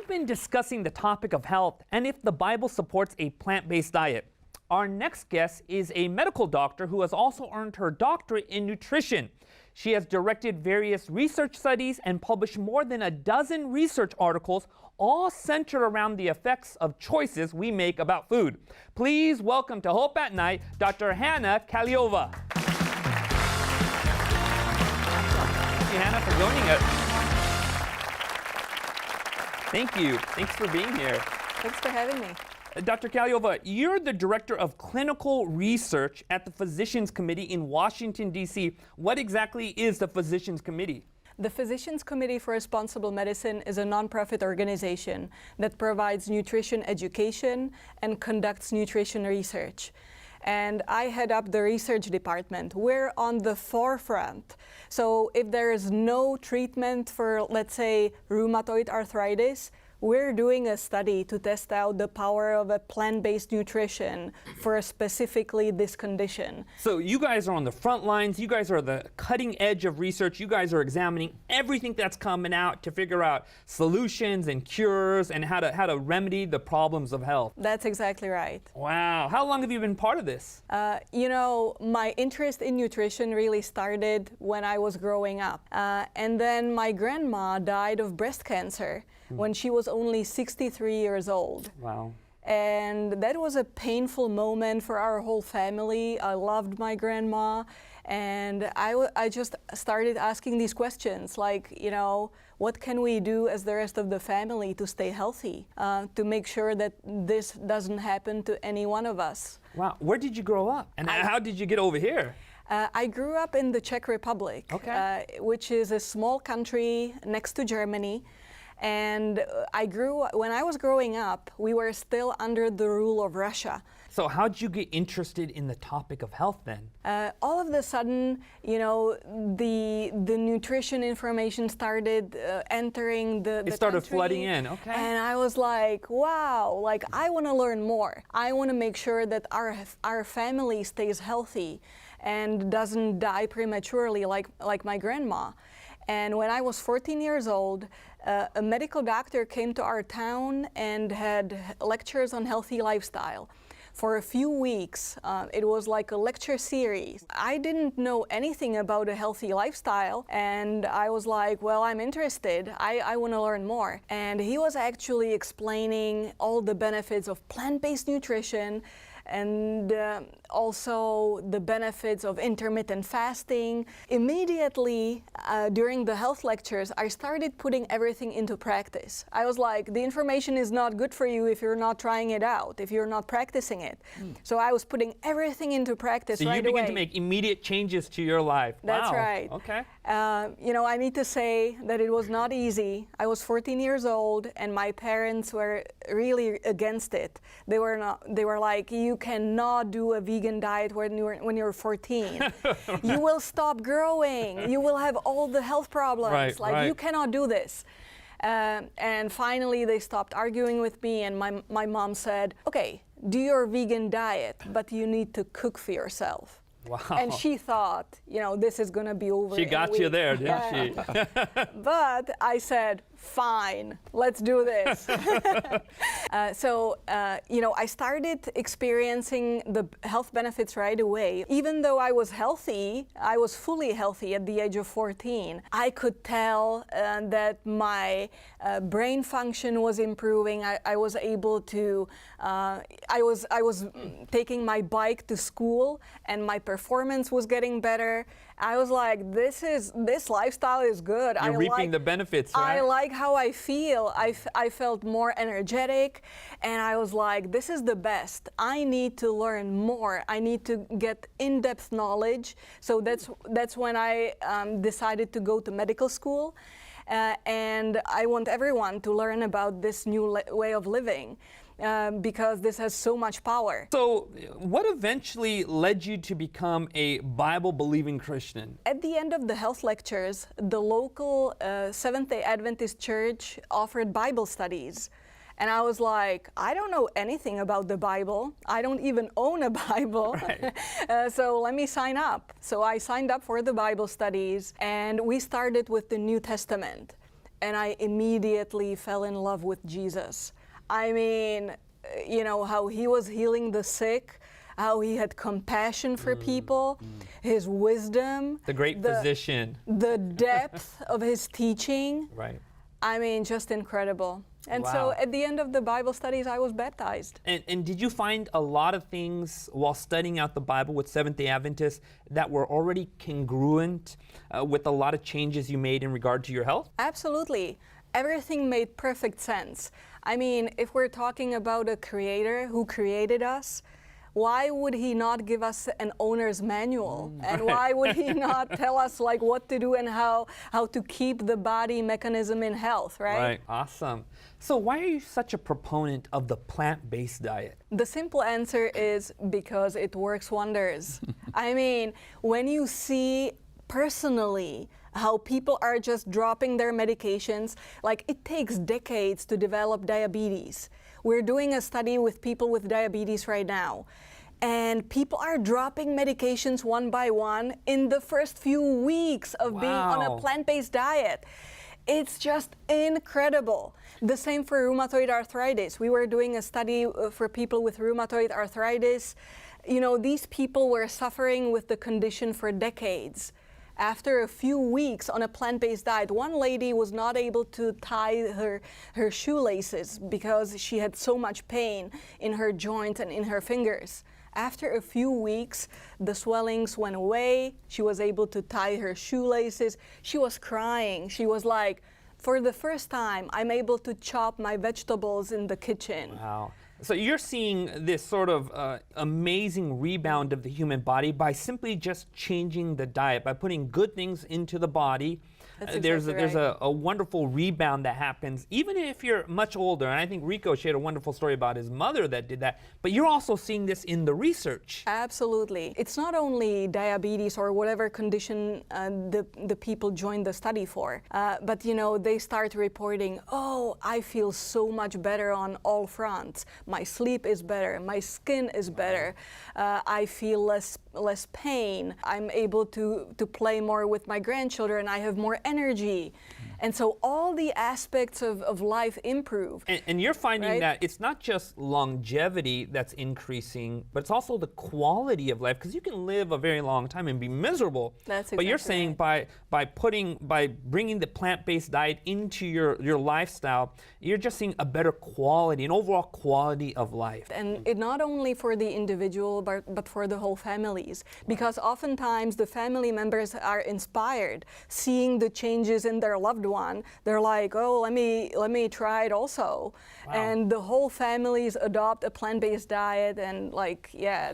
We've been discussing the topic of health and if the Bible supports a plant-based diet. Our next guest is a medical doctor who has also earned her doctorate in nutrition. She has directed various research studies and published more than a dozen research articles, all centered around the effects of choices we make about food. Please welcome to Hope at Night, Dr. Hana Kahleova. Thank you, Hana, for joining us. Thank you. Thanks for being here. Thanks for having me. Dr. Kahleova, you're the Director of Clinical Research at the Physicians Committee in Washington, D.C. What exactly is the Physicians Committee? The Physicians Committee for Responsible Medicine is a nonprofit organization that provides nutrition education and conducts nutrition research. And I head up the research department. We're on the forefront. So if there is no treatment for, let's say, rheumatoid arthritis, we're doing a study to test out the power of a plant-based nutrition for specifically this condition. So you guys are on the front lines. You guys are the cutting edge of research. You guys are examining everything that's coming out to figure out solutions and cures and how to remedy the problems of health. That's exactly right. Wow. How long have you been part of this? You know, my interest in nutrition really started when I was growing up. And then my grandma died of breast cancer when she was only 63 years old. Wow. And that was a painful moment for our whole family. I loved my grandma, and I just started asking these questions like, you know, what can we do as the rest of the family to stay healthy, to make sure that this doesn't happen to any one of us? Wow. Where did you grow up? And how did you get over here? I grew up in the Czech Republic, which is a small country next to Germany. And when I was growing up, we were still under the rule of Russia. So how did you get interested in the topic of health then? All of a sudden, you know, the nutrition information started entering the It started country, flooding in, okay. And I was like, wow, like I want to learn more. I want to make sure that our family stays healthy and doesn't die prematurely like my grandma. And when I was 14 years old, a medical doctor came to our town and had lectures on healthy lifestyle. For a few weeks, it was like a lecture series. I didn't know anything about a healthy lifestyle, and I was like, well, I'm interested. I want to learn more. And he was actually explaining all the benefits of plant-based nutrition, and also the benefits of intermittent fasting. Immediately during the health lectures, I started putting everything into practice. I was like, the information is not good for you if you're not trying it out, if you're not practicing it. So I was putting everything into practice right away. So you began to make immediate changes to your life. That's wow. right. Okay. You know, I need to say that it was not easy. I was 14 years old, and my parents were really against it. They were like, you cannot do a vegan diet when you're 14. You will stop growing. You will have all the health problems. You cannot do this. And finally, they stopped arguing with me, and my mom said, okay, do your vegan diet, but you need to cook for yourself. Wow. And she thought, you know, this is going to be over. She got you there, didn't she? But I said, fine, let's do this. You know, I started experiencing the health benefits right away. Even though I was healthy, I was fully healthy at the age of 14. I could tell that my brain function was improving. I was able to, I was taking my bike to school, and my performance was getting better. I was like, this lifestyle is good. You're reaping the benefits, right? I like how I feel. I felt more energetic, and I was like, this is the best. I need to learn more. I need to get in-depth knowledge. So that's when I decided to go to medical school. And I want everyone to learn about this new way of living. Because this has so much power. So what eventually led you to become a Bible-believing Christian? At the end of the health lectures, the local Seventh-day Adventist church offered Bible studies. And I was like, I don't know anything about the Bible. I don't even own a Bible. Right. So let me sign up. So I signed up for the Bible studies, and we started with the New Testament. and I immediately fell in love with Jesus. I mean, you know, how he was healing the sick, how he had compassion for people, his wisdom. The great physician. The depth of his teaching. Right. I mean, just incredible. And so Wow. at the end of the Bible studies, I was baptized. And did you find a lot of things while studying out the Bible with Seventh-day Adventists that were already congruent with a lot of changes you made in regard to your health? Absolutely. Everything made perfect sense. I mean, if we're talking about a creator who created us, why would he not give us an owner's manual? And why would he not tell us like what to do and how to keep the body mechanism in health, right? Right, awesome. So why are you such a proponent of the plant-based diet? The simple answer is because it works wonders. I mean, when you see personally how people are just dropping their medications, like it takes decades to develop diabetes. We're doing a study with people with diabetes right now, and people are dropping medications one by one in the first few weeks of being on a plant-based diet. It's just incredible. The same for rheumatoid arthritis. We were doing a study for people with rheumatoid arthritis. You know, these people were suffering with the condition for decades. After a few weeks on a plant-based diet, one lady was not able to tie her shoelaces because she had so much pain in her joints and in her fingers. After a few weeks, the swellings went away. She was able to tie her shoelaces. She was crying. She was like, for the first time, I'm able to chop my vegetables in the kitchen. Wow. So you're seeing this sort of amazing rebound of the human body by simply just changing the diet, by putting good things into the body. There's a wonderful rebound that happens, even if you're much older. And I think Rico shared a wonderful story about his mother that did that. But you're also seeing this in the research. Absolutely. It's not only diabetes or whatever condition the people join the study for, but you know, they start reporting, oh, I feel so much better on all fronts. My sleep is better, my skin is better, I feel less pain, I'm able to play more with my grandchildren, I have more energy. And so all the aspects of life improve. And you're finding right? that it's not just longevity that's increasing, but it's also the quality of life, because you can live a very long time and be miserable. That's but you're exactly saying by bringing the plant-based diet into your lifestyle, you're just seeing a better quality, an overall quality of life. And it not only for the individual, but for the whole families. Because oftentimes the family members are inspired, seeing the changes in their loved one. They're like, oh, let me try it also. Wow. And the whole families adopt a plant-based diet, and like, yeah.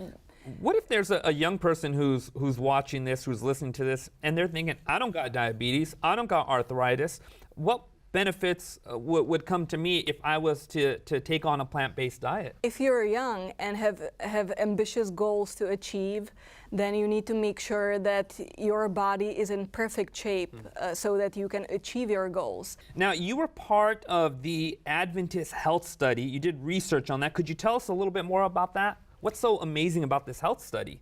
What if there's a young person who's watching this, who's listening to this, and they're thinking, I don't got diabetes, I don't got arthritis. What benefits would come to me if I was to take on a plant-based diet? If you're young and have ambitious goals to achieve, then you need to make sure that your body is in perfect shape so that you can achieve your goals. Now, you were part of the Adventist health study. You did research on that. Could you tell us a little bit more about that? What's so amazing about this health study?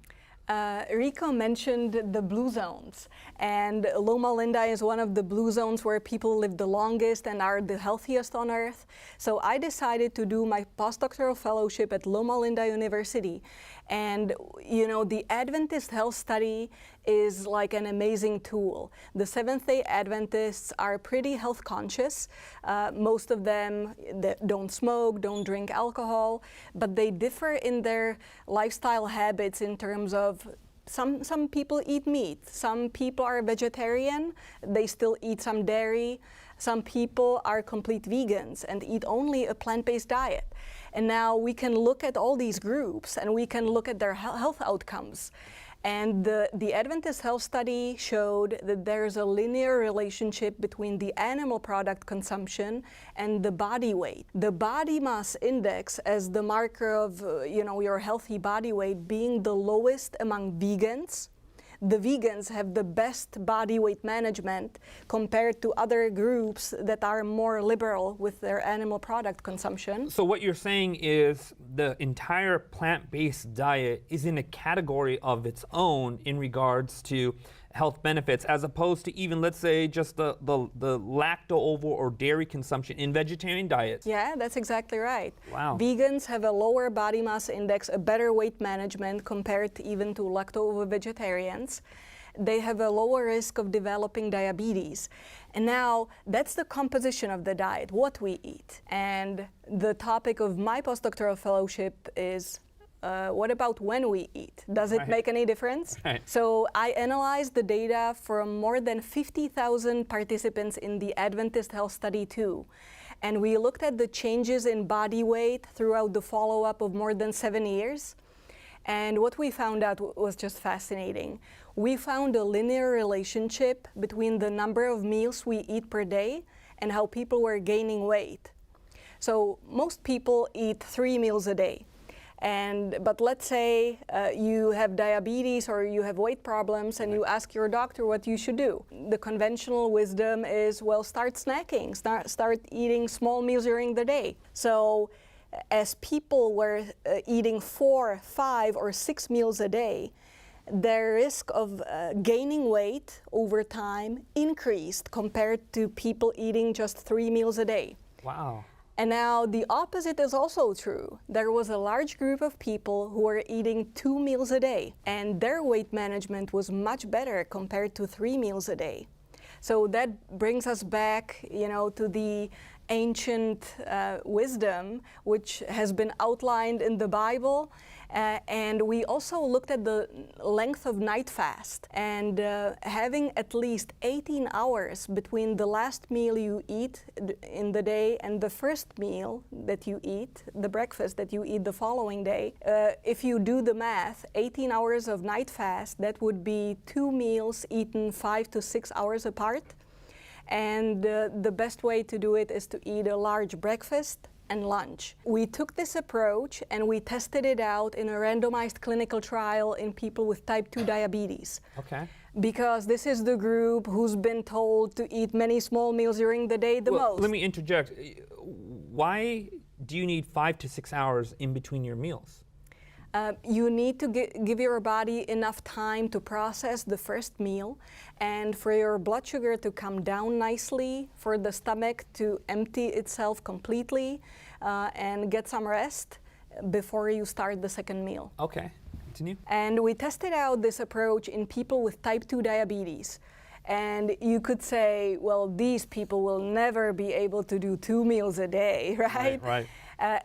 Rico mentioned the Bluezones, and Loma Linda is one of the Bluezones where people live the longest and are the healthiest on earth. So I decided to do my postdoctoral fellowship at Loma Linda University. And you know, the Adventist health study is like an amazing tool. The Seventh-day Adventists are pretty health conscious. Most of them don't smoke, don't drink alcohol, but they differ in their lifestyle habits in terms of some people eat meat, some people are vegetarian, they still eat some dairy, some people are complete vegans and eat only a plant-based diet. And now we can look at all these groups and we can look at their health outcomes. And the Adventist health study showed that there's a linear relationship between the animal product consumption and the body weight. The body mass index as the marker of your healthy body weight being the lowest among vegans. The vegans have the best body weight management compared to other groups that are more liberal with their animal product consumption. So what you're saying is the entire plant-based diet is in a category of its own in regards to health benefits, as opposed to even, let's say, just the lacto-ovo or dairy consumption in vegetarian diets. Yeah, that's exactly right. Wow. Vegans have a lower body mass index, a better weight management compared to even to lacto-ovo vegetarians. They have a lower risk of developing diabetes. And now that's the composition of the diet, what we eat. And the topic of my postdoctoral fellowship is what about when we eat? Does it make any difference? Right. So I analyzed the data from more than 50,000 participants in the Adventist Health Study 2. And we looked at the changes in body weight throughout the follow-up of more than 7 years. And what we found out was just fascinating. We found a linear relationship between the number of meals we eat per day and how people were gaining weight. So most people eat 3 meals a day. But let's say you have diabetes or you have weight problems and you ask your doctor what you should do. The conventional wisdom is, well, start snacking, start eating small meals during the day. So as people were eating 4, 5, or 6 meals a day, their risk of gaining weight over time increased compared to people eating just 3 meals a day. Wow. And now the opposite is also true. There was a large group of people who were eating 2 meals a day, and their weight management was much better compared to 3 meals a day. So that brings us back, to the ancient wisdom, which has been outlined in the Bible. And we also looked at the length of night fast, and having at least 18 hours between the last meal you eat in the day and the first meal that you eat, the breakfast that you eat the following day. If you do the math, 18 hours of night fast, that would be 2 meals eaten 5 to 6 hours apart. And the best way to do it is to eat a large breakfast and lunch. We took this approach and we tested it out in a randomized clinical trial in people with type 2 diabetes. Okay. Because this is the group who's been told to eat many small meals during the day the most. Let me interject. Why do you need 5 to 6 hours in between your meals? You need to give your body enough time to process the first meal and for your blood sugar to come down nicely, for the stomach to empty itself completely and get some rest before you start the second meal. Okay, continue. And we tested out this approach in people with type 2 diabetes. And you could say, well, these people will never be able to do 2 meals a day, right? Right.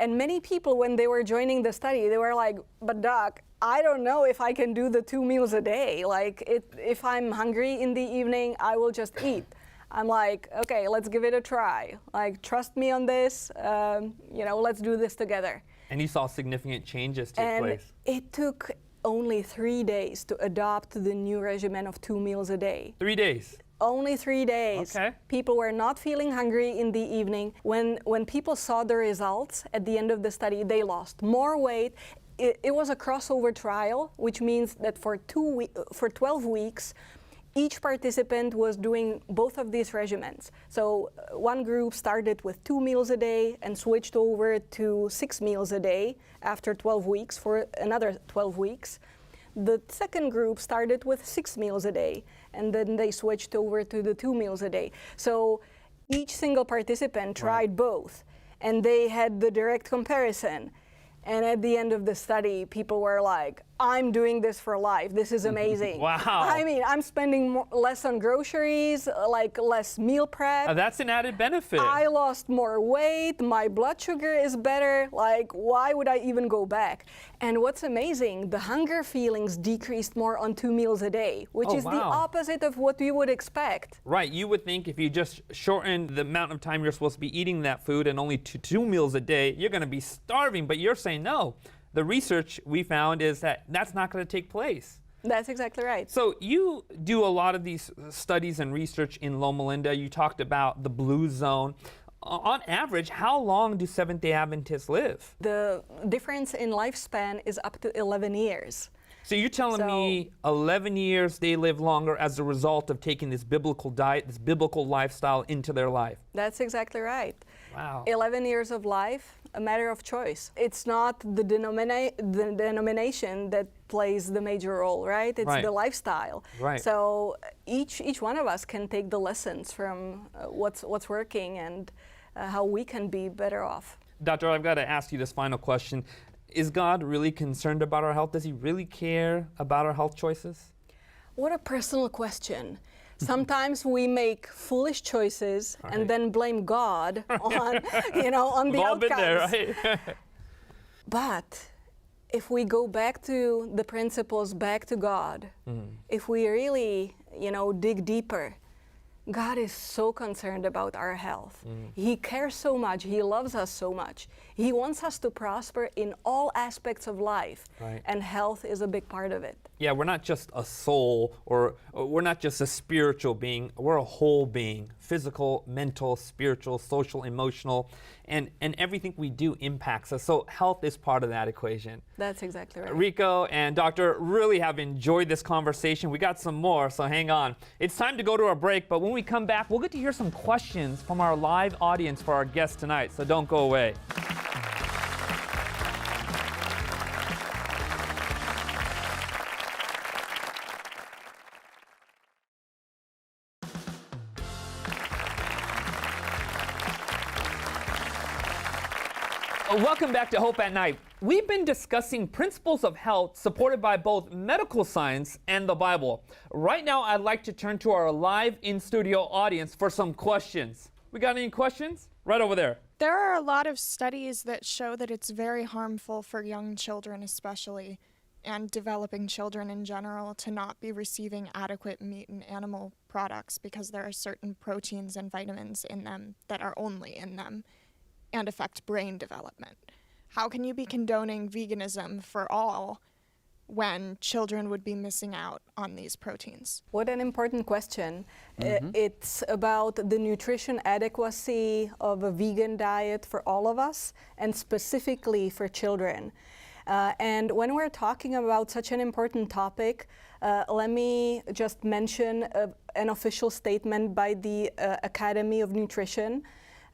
And many people, when they were joining the study, they were like, but doc, I don't know if I can do the 2 meals a day. Like, if I'm hungry in the evening, I will just eat. I'm like, okay, let's give it a try. Like, trust me on this, let's do this together. And you saw significant changes take place. It took only 3 days to adopt the new regimen of 2 meals a day. 3 days? Only 3 days. Okay. People were not feeling hungry in the evening. When people saw the results at the end of the study, they lost more weight. It was a crossover trial, which means that for 12 weeks, each participant was doing both of these regimens. So one group started with 2 meals a day and switched over to 6 meals a day after 12 weeks for another 12 weeks. The second group started with 6 meals a day, and then they switched over to the 2 meals a day. So each single participant tried both, and they had the direct comparison. And at the end of the study, people were like, I'm doing this for life. This is amazing. Wow. I mean, I'm spending less on groceries, like less meal prep. That's an added benefit. I lost more weight. My blood sugar is better. Like, why would I even go back? And what's amazing, the hunger feelings decreased more on 2 meals a day, which is the opposite of what you would expect. Right. You would think if you just shortened the amount of time you're supposed to be eating that food and only two meals a day, you're going to be starving. But you're saying no. The research we found is that that's not going to take place. That's exactly right. So you do a lot of these studies and research in Loma Linda. You talked about the blue zone. On average, how long do Seventh-day Adventists live? The difference in lifespan is up to 11 years. So you're telling me 11 years they live longer as a result of taking this biblical diet, this biblical lifestyle into their life? That's exactly right. Wow. 11 years of life, a matter of choice. It's not the denomination that plays the major role, right? It's Right. the lifestyle. Right. So each one of us can take the lessons from what's working and how we can be better off. Doctor, I've got to ask you this final question. Is God really concerned about our health? Does he really care about our health choices? What a personal question. Sometimes we make foolish choices Right. and then blame God on, on the We've all outcomes. been there, right? But if we go back to the principles, back to God, if we really, dig deeper, God is so concerned about our health. He cares so much. He loves us so much. He wants us to prosper in all aspects of life, Right. and health is a big part of it. Yeah, we're not just a soul, or we're not just a spiritual being. We're a whole being: physical, mental, spiritual, social, emotional, and everything we do impacts us. So health is part of that equation. That's exactly right. Rico and Doctor really have enjoyed this conversation. We got some more, so hang on. It's time to go to our break, but when we come back, we'll get to hear some questions from our live audience for our guests tonight, so don't go away. Welcome back to Hope at Night. We've been discussing principles of health supported by both medical science and the Bible. Right now, I'd like to turn to our live in-studio audience for some questions. We got any questions? Right over there. There are a lot of studies that show that it's very harmful for young children especially, and developing children in general, to not be receiving adequate meat and animal products because there are certain proteins and vitamins in them that are only in them and affect brain development. How can you be condoning veganism for all when children would be missing out on these proteins? What an important question. It's about the nutrition adequacy of a vegan diet for all of us, and specifically for children. And when we're talking about such an important topic, let me just mention an official statement by the Academy of Nutrition,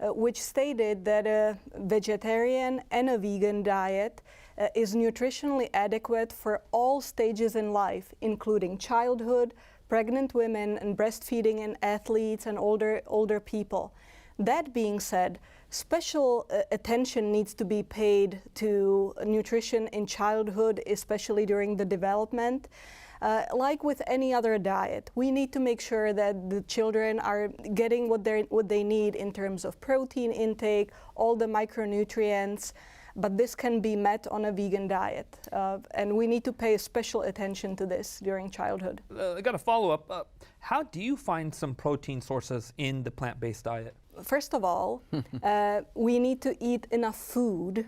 which stated that a vegetarian and a vegan diet is nutritionally adequate for all stages in life, including childhood, pregnant women, and breastfeeding, and athletes and older people. That being said, special attention needs to be paid to nutrition in childhood, especially during the development. Like with any other diet, we need to make sure that the children are getting what they need in terms of protein intake, all the micronutrients, but this can be met on a vegan diet. And we need to pay special attention to this during childhood. I got a follow-up. How do you find some protein sources in the plant-based diet? First of all, we need to eat enough food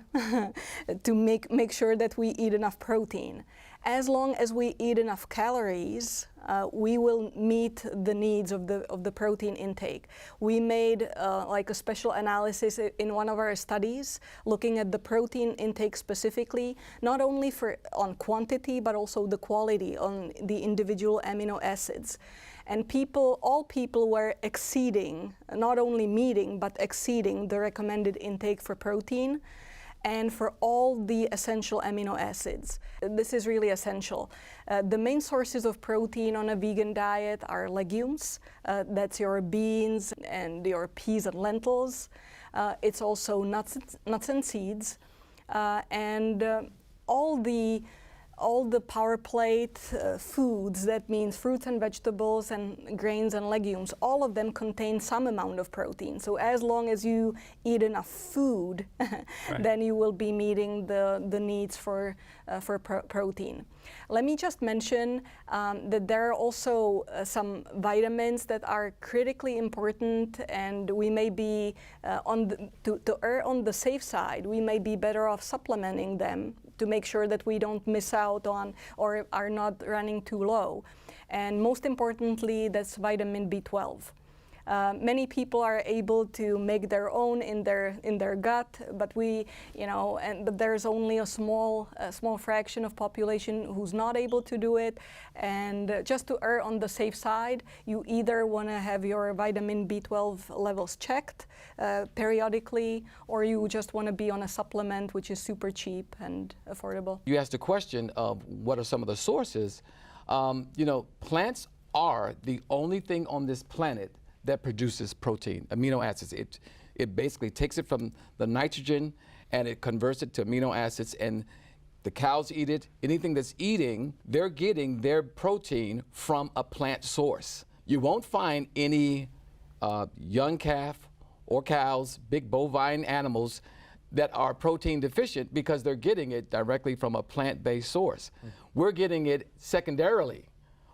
to make sure that we eat enough protein. As long as we eat enough calories, we will meet the needs of the protein intake. We made like a special analysis in one of our studies looking at the protein intake specifically, not only on quantity, but also the quality on the individual amino acids. And all people were exceeding, not only meeting, but exceeding the recommended intake for protein and for all the essential amino acids. This is really essential. The main sources of protein on a vegan diet are legumes. That's your beans and your peas and lentils. It's also nuts and seeds. And all the power plate foods, that means fruits and vegetables and grains and legumes, all of them contain some amount of protein. So as long as you eat enough food, then you will be meeting the needs for protein. Let me just mention that there are also some vitamins that are critically important, and we may be, to err on the safe side, we may be better off supplementing them to make sure that we don't miss out on or are not running too low. And most importantly, that's vitamin B12. Many people are able to make their own in their gut, but but there's only a small fraction of population who's not able to do it. And just to err on the safe side, you either want to have your vitamin B12 levels checked periodically, or you just want to be on a supplement which is super cheap and affordable. You asked a question of what are some of the sources. Plants are the only thing on this planet that produces protein, amino acids. It basically takes it from the nitrogen and it converts it to amino acids, and the cows eat it. Anything that's eating, they're getting their protein from a plant source. You won't find any young calf or cows, big bovine animals that are protein deficient because they're getting it directly from a plant-based source. We're getting it secondarily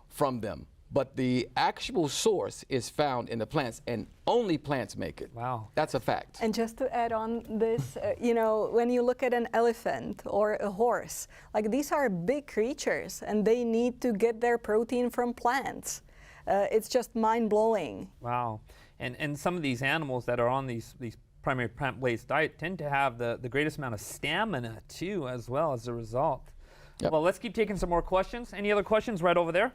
from them. But the actual source is found in the plants, and only plants make it. Wow. That's a fact. And just to add on this, when you look at an elephant or a horse, like these are big creatures, and they need to get their protein from plants. It's just mind-blowing. Wow. And some of these animals that are on these primary plant-based diet tend to have the greatest amount of stamina, too, as well as a result. Yep. Well, let's keep taking some more questions. Any other questions right over there?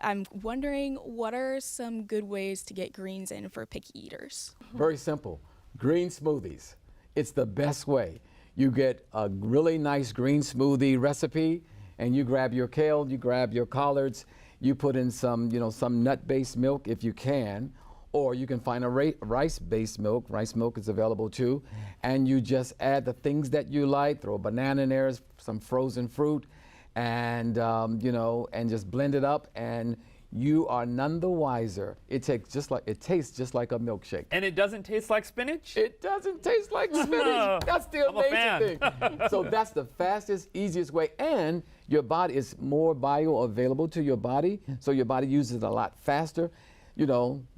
I'm wondering, what are some good ways to get greens in for picky eaters? Very simple. Green smoothies. It's the best way. You get a really nice green smoothie recipe, and you grab your kale, you grab your collards, you put in some nut-based milk if you can, or you can find a rice-based milk. Rice milk is available too, and you just add the things that you like. Throw a banana in there, some frozen fruit, and and just blend it up, and you are none the wiser. It tastes just like a milkshake. And it doesn't taste like spinach? It doesn't taste like spinach. That's the I'm a fan. amazing thing. So that's the fastest, easiest way, and your body is more bioavailable to your body, so your body uses it a lot faster,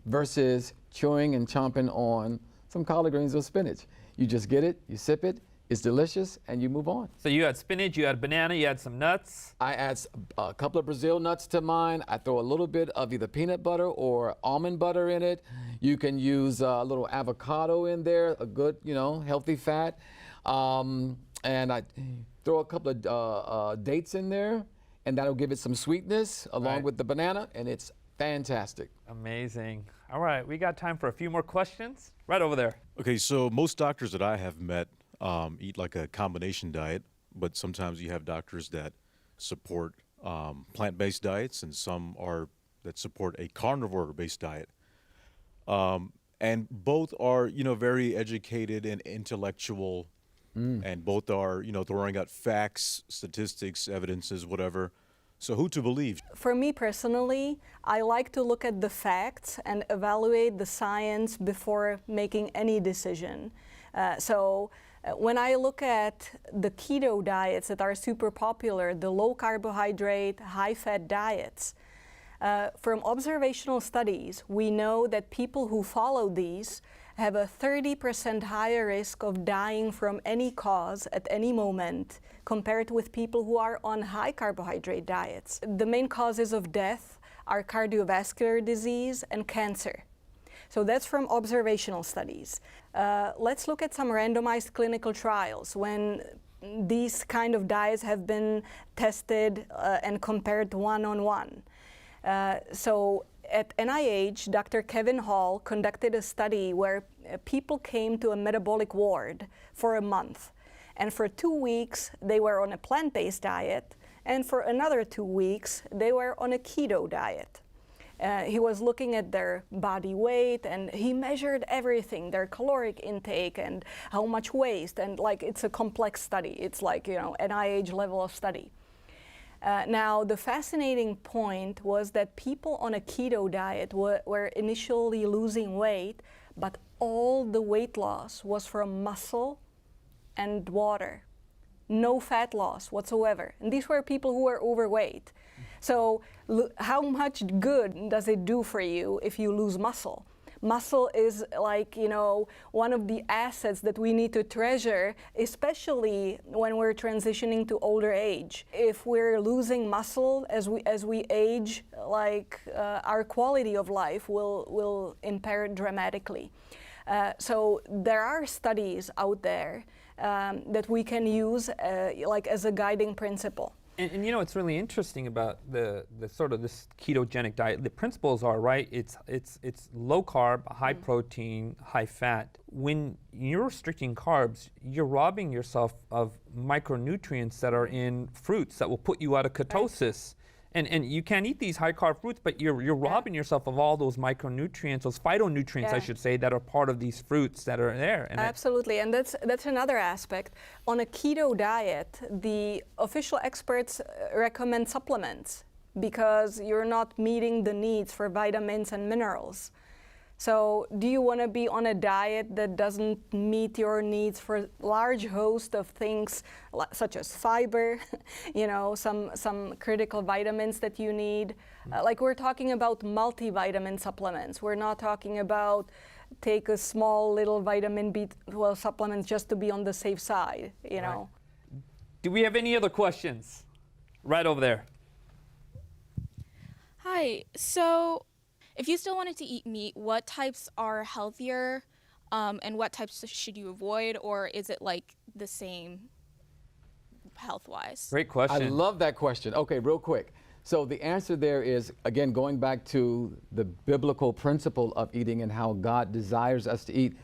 versus chewing and chomping on some collard greens or spinach. You just get it, you sip it, it's delicious, and you move on. So you had spinach, you had banana, you had some nuts. I add a couple of Brazil nuts to mine. I throw a little bit of either peanut butter or almond butter in it. You can use a little avocado in there, a good, healthy fat. And I throw a couple of dates in there, and that'll give it some sweetness along with the banana, and it's fantastic. Amazing. All right, we got time for a few more questions. Right over there. Okay, so most doctors that I have met eat like a combination diet, but sometimes you have doctors that support plant-based diets, and some that support a carnivore-based diet. And both are, very educated and intellectual, and both are, throwing out facts, statistics, evidences, whatever. So who to believe? For me personally, I like to look at the facts and evaluate the science before making any decision. When I look at the keto diets that are super popular, the low carbohydrate, high fat diets, from observational studies, we know that people who follow these have a 30% higher risk of dying from any cause at any moment compared with people who are on high carbohydrate diets. The main causes of death are cardiovascular disease and cancer. So that's from observational studies. Let's look at some randomized clinical trials when these kind of diets have been tested and compared one-on-one. So at NIH, Dr. Kevin Hall conducted a study where people came to a metabolic ward for a month. And for 2 weeks, they were on a plant-based diet. And for another 2 weeks, they were on a keto diet. He was looking at their body weight, and he measured everything, their caloric intake and how much waste. And it's a complex study. It's NIH level of study. Now, the fascinating point was that people on a keto diet were initially losing weight, but all the weight loss was from muscle and water. No fat loss whatsoever. And these were people who were overweight. So how much good does it do for you if you lose muscle? Muscle is like, one of the assets that we need to treasure, especially when we're transitioning to older age. If we're losing muscle as we age, like our quality of life will impair dramatically. So there are studies out there that we can use like as a guiding principle. And it's really interesting about the sort of this ketogenic diet. The principles are right. It's low carb, high protein, high fat. When you're restricting carbs, you're robbing yourself of micronutrients that are in fruits that will put you out of ketosis. And you can't eat these high carb fruits, but you're robbing yourself of all those micronutrients, those phytonutrients, I should say, that are part of these fruits that are there. And absolutely, and that's another aspect. On a keto diet, the official experts recommend supplements because you're not meeting the needs for vitamins and minerals. So do you want to be on a diet that doesn't meet your needs for a large host of things such as fiber, some critical vitamins that you need? Like we're talking about multivitamin supplements. We're not talking about take a small little vitamin B12 supplements just to be on the safe side, Right. Do we have any other questions? Right over there. Hi, so if you still wanted to eat meat, what types are healthier and what types should you avoid, or is it like the same health-wise? Great question. I love that question. Okay, real quick. So the answer there is, again, going back to the biblical principle of eating and how God desires us to eat.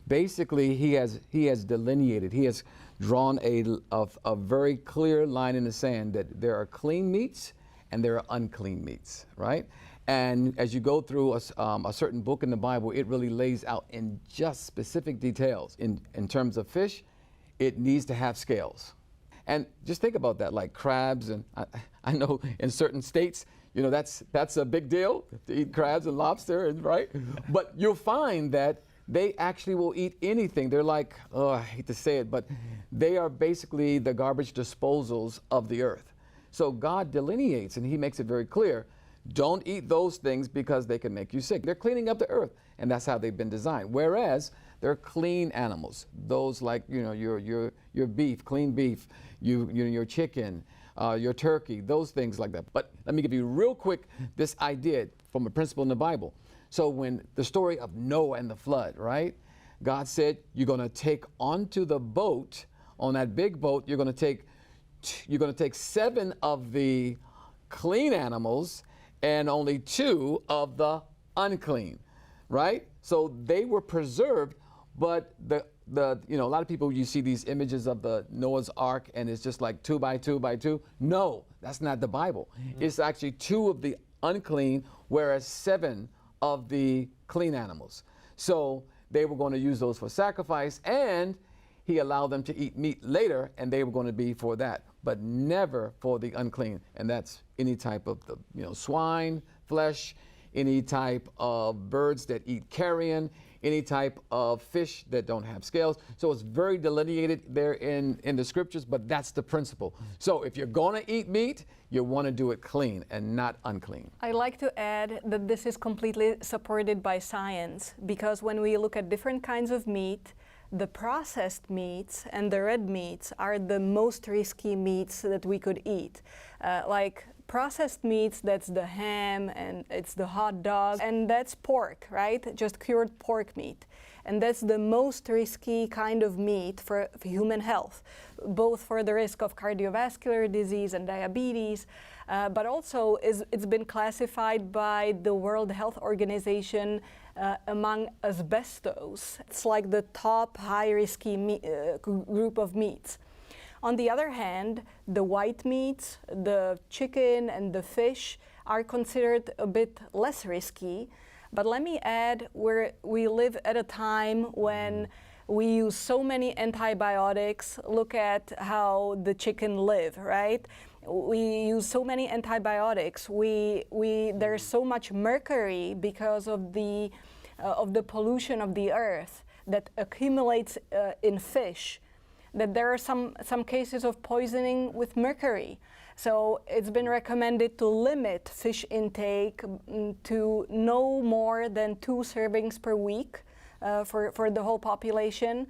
Basically, he has delineated, he has drawn a very clear line in the sand that there are clean meats and there are unclean meats, right? And as you go through a certain book in the Bible, it really lays out in just specific details. In terms of fish, it needs to have scales. And just think about that, like crabs, and I know in certain states, that's a big deal to eat crabs and lobster, right? But you'll find that they actually will eat anything. They're like, oh, I hate to say it, but they are basically the garbage disposals of the earth. So God delineates, and he makes it very clear. Don't eat those things because they can make you sick. They're cleaning up the earth, and that's how they've been designed. Whereas they're clean animals, those like your beef, clean beef, your chicken, your turkey, those things like that. But let me give you real quick this idea from a principle in the Bible. So when the story of Noah and the flood, right? God said you're going to take onto the boat, on that big boat, you're going to take 7 of the clean animals and only 2 of the unclean, right? So they were preserved, but a lot of people, you see these images of the Noah's Ark and it's just like 2 by 2 by 2. No, that's not the Bible. Mm-hmm. It's actually 2 of the unclean, whereas 7 of the clean animals. So they were going to use those for sacrifice, and he allowed them to eat meat later, and they were going to be for that, but never for the unclean. And that's any type of swine, flesh, any type of birds that eat carrion, any type of fish that don't have scales. So it's very delineated there in the scriptures, but that's the principle. So if you're going to eat meat, you want to do it clean and not unclean. I'd like to add that this is completely supported by science, because when we look at different kinds of meat, the processed meats and the red meats are the most risky meats that we could eat. Like processed meats, that's the ham and it's the hot dog, and that's pork, right? Just cured pork meat. And that's the most risky kind of meat for human health, both for the risk of cardiovascular disease and diabetes, but also it's been classified by the World Health Organization among asbestos. It's like the top high risky group of meats. On the other hand, the white meats, the chicken and the fish are considered a bit less risky. But let me add, we live at a time when we use so many antibiotics. Look at how the chicken live, right? We use so many antibiotics. There's so much mercury because of the pollution of the earth that accumulates in fish. that there are some cases of poisoning with mercury. So it's been recommended to limit fish intake to no more than 2 servings per week for the whole population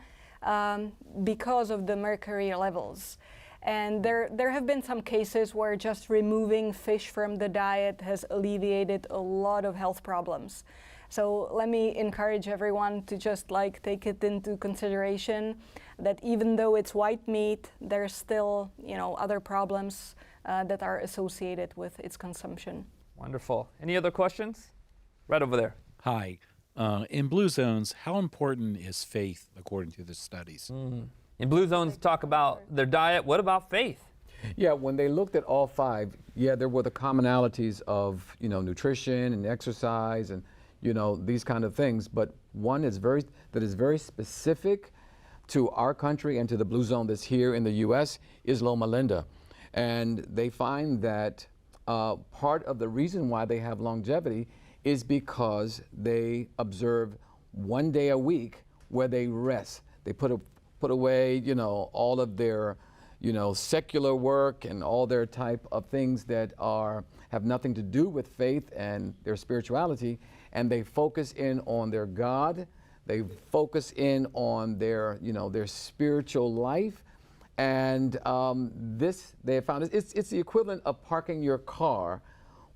because of the mercury levels. And there have been some cases where just removing fish from the diet has alleviated a lot of health problems. So let me encourage everyone to just like take it into consideration that even though it's white meat, there's still, you know, other problems that are associated with its consumption. Wonderful. Any other questions? Right over there. Hi. In Bluezones, how important is faith according to the studies? In Bluezones, talk about their diet. What about faith? Yeah, when they looked at all 5, yeah, there were the commonalities of, you know, nutrition and exercise and, you know, these kind of things. But one is very specific to our country and to the Blue Zone that's here in the U.S. is Loma Linda. And they find that part of the reason why they have longevity is because they observe 1 day a week where they rest. They put away, you know, all of their, you know, secular work and all their type of things that have nothing to do with faith and their spirituality, and they focus in on their God. They focus in on their, you know, their spiritual life, and this they have found it's the equivalent of parking your car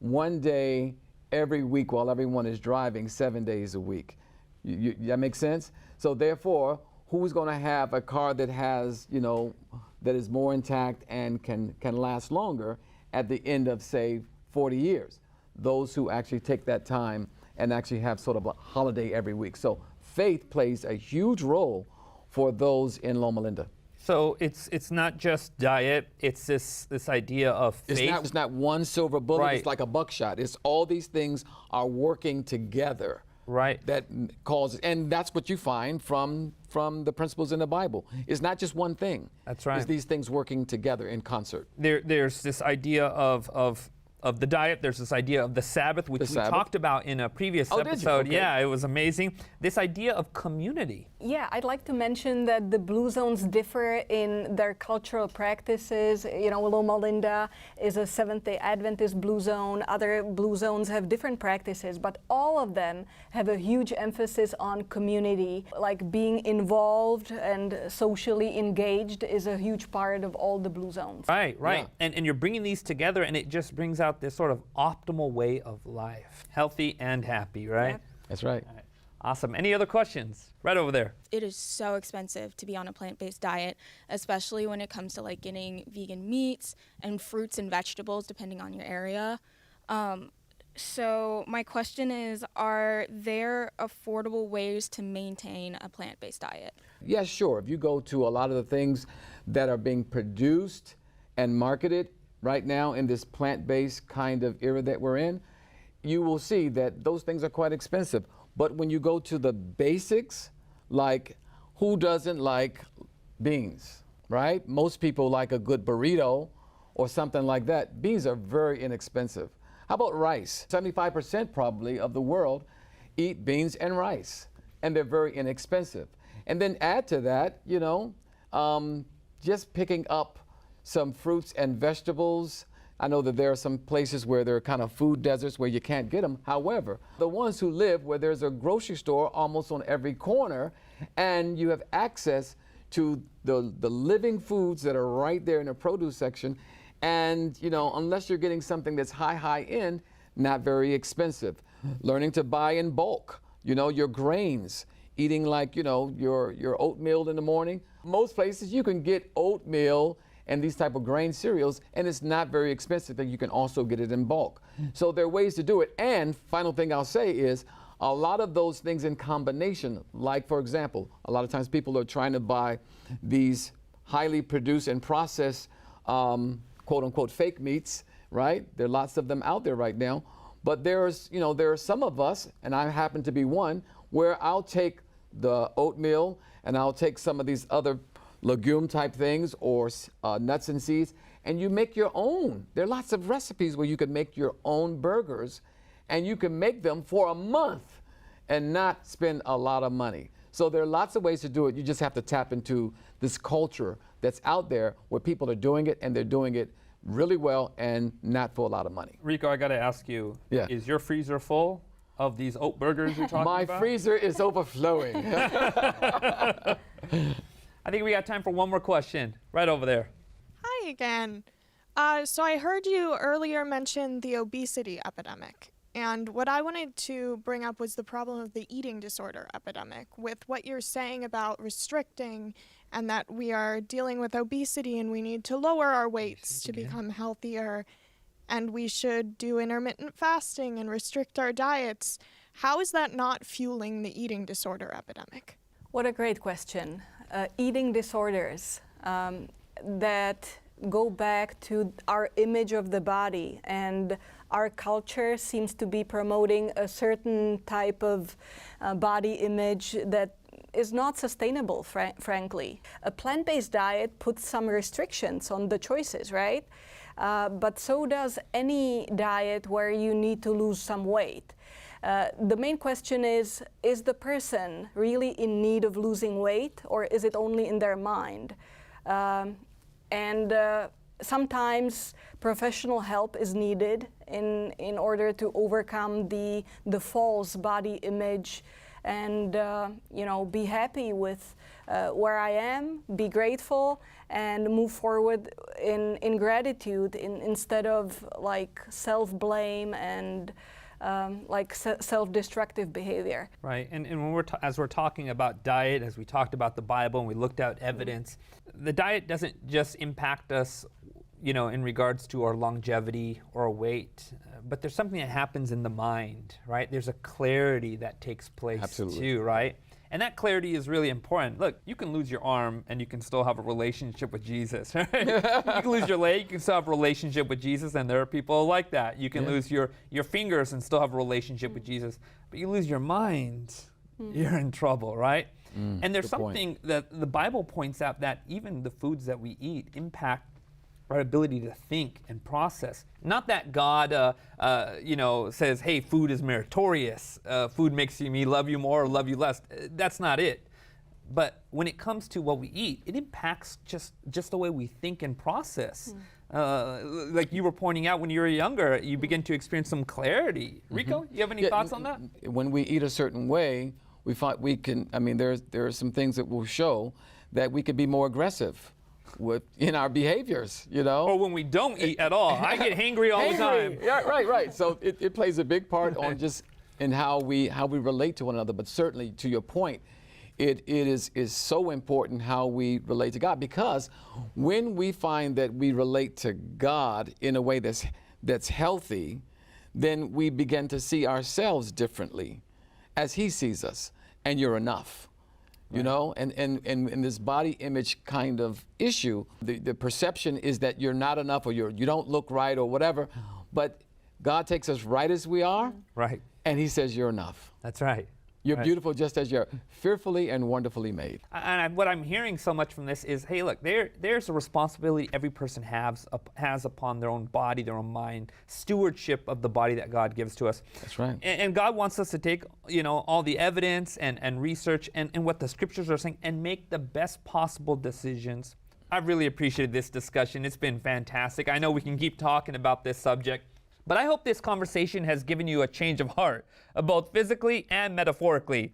1 day every week while everyone is driving 7 days a week. That makes sense? So therefore, who's going to have a car that has, you know, that is more intact and can last longer at the end of, say, 40 years? Those who actually take that time and actually have sort of a holiday every week. So faith plays a huge role for those in Loma Linda. So it's not just diet, it's this idea of faith. It's not one silver bullet, Right. It's like a buckshot. It's all these things are working together. Right. That causes, and that's what you find from the principles in the Bible. It's not just one thing. That's right. It's these things working together in concert. There's this idea of the diet. There's this idea of the Sabbath, which we Sabbath. talked about in a previous Oh, did you? episode. Okay. Yeah, it was amazing. This idea of community. Yeah, I'd like to mention that the Blue Zones differ in their cultural practices. You know, Loma Linda is a Seventh-day Adventist Blue Zone. Other Blue Zones have different practices, but all of them have a huge emphasis on community. Like being involved and socially engaged is a huge part of all the Blue Zones. Right. Yeah. And you're bringing these together, and it just brings out this sort of optimal way of life. Healthy and happy, right? Yep. That's right. All right. Awesome. Any other questions? Right over there. It is so expensive to be on a plant-based diet, especially when it comes to like getting vegan meats and fruits and vegetables, depending on your area. So my question is, are there affordable ways to maintain a plant-based diet? Yes, sure. If you go to a lot of the things that are being produced and marketed right now in this plant-based kind of era that we're in, you will see that those things are quite expensive. But when you go to the basics, like who doesn't like beans, right? Most people like a good burrito or something like that. Beans are very inexpensive. How about rice? 75% probably of the world eat beans and rice, and they're very inexpensive. And then add to that, you know, just picking up some fruits and vegetables. I know that there are some places where there are kind of food deserts where you can't get them. However, the ones who live where there's a grocery store almost on every corner, and you have access to the living foods that are right there in the produce section, and you know, unless you're getting something that's high end, not very expensive. Learning to buy in bulk, you know, your grains, eating like, you know, your oatmeal in the morning. Most places you can get oatmeal and these type of grain cereals, and it's not very expensive, and you can also get it in bulk. So there are ways to do it. And final thing I'll say is a lot of those things in combination, like for example, a lot of times people are trying to buy these highly produced and processed quote unquote fake meats, right? There are lots of them out there right now. But there are some of us, and I happen to be one, where I'll take the oatmeal and I'll take some of these other legume type things or nuts and seeds, and you make your own. There are lots of recipes where you can make your own burgers, and you can make them for a month and not spend a lot of money. So there are lots of ways to do it. You just have to tap into this culture that's out there where people are doing it, and they're doing it really well and not for a lot of money. Rico, I got to ask you, Yeah. is your freezer full of these oat burgers you're talking My about? freezer is overflowing. I think we got time for one more question. Right over there. Hi again. So I heard you earlier mention the obesity epidemic. And what I wanted to bring up was the problem of the eating disorder epidemic. With what you're saying about restricting and that we are dealing with obesity and we need to lower our weights to become healthier, and we should do intermittent fasting and restrict our diets, how is that not fueling the eating disorder epidemic? What a great question. Eating disorders that go back to our image of the body, and our culture seems to be promoting a certain type of body image that is not sustainable, frankly. A plant-based diet puts some restrictions on the choices, right? But so does any diet where you need to lose some weight. The main question is the person really in need of losing weight, or is it only in their mind? Sometimes professional help is needed in order to overcome the false body image and be happy with where I am, be grateful, and move forward in gratitude instead of like self-blame and self-destructive behavior. Right, and when as we're talking about diet, as we talked about the Bible and we looked at evidence, the diet doesn't just impact us, in regards to our longevity or weight, but there's something that happens in the mind, right? There's a clarity that takes place too, right? And that clarity is really important. Look, you can lose your arm and you can still have a relationship with Jesus, right? You can lose your leg, you can still have a relationship with Jesus, and there are people like that. You can lose your fingers and still have a relationship with Jesus, but you lose your mind, you're in trouble, right? And there's something that the Bible points out, that even the foods that we eat impact our ability to think and process. Not that God, says, hey, food is meritorious. Food makes me love you more or love you less. That's not it. But when it comes to what we eat, it impacts just the way we think and process. Like you were pointing out, when you were younger, you begin to experience some clarity. Rico, you have any thoughts on that? When we eat a certain way, we find we can, there are some things that will show that we could be more aggressive in our behaviors, Or when we don't eat at all. I get hangry all the time. Yeah, right. So it plays a big part on just in how we relate to one another. But certainly, to your point, it is so important how we relate to God, because when we find that we relate to God in a way that's healthy, then we begin to see ourselves differently as He sees us, and you're enough. And in this body image kind of issue, the perception is that you're not enough, or you don't look right, or whatever. But God takes us right as we are, right, and He says you're enough. That's right. You're beautiful just as you're fearfully and wonderfully made. And what I'm hearing so much from this is, hey, look, there's a responsibility every person has upon their own body, their own mind, stewardship of the body that God gives to us. That's right. And God wants us to take, all the evidence and research and what the scriptures are saying and make the best possible decisions. I've really appreciated this discussion. It's been fantastic. I know we can keep talking about this subject, but I hope this conversation has given you a change of heart, both physically and metaphorically.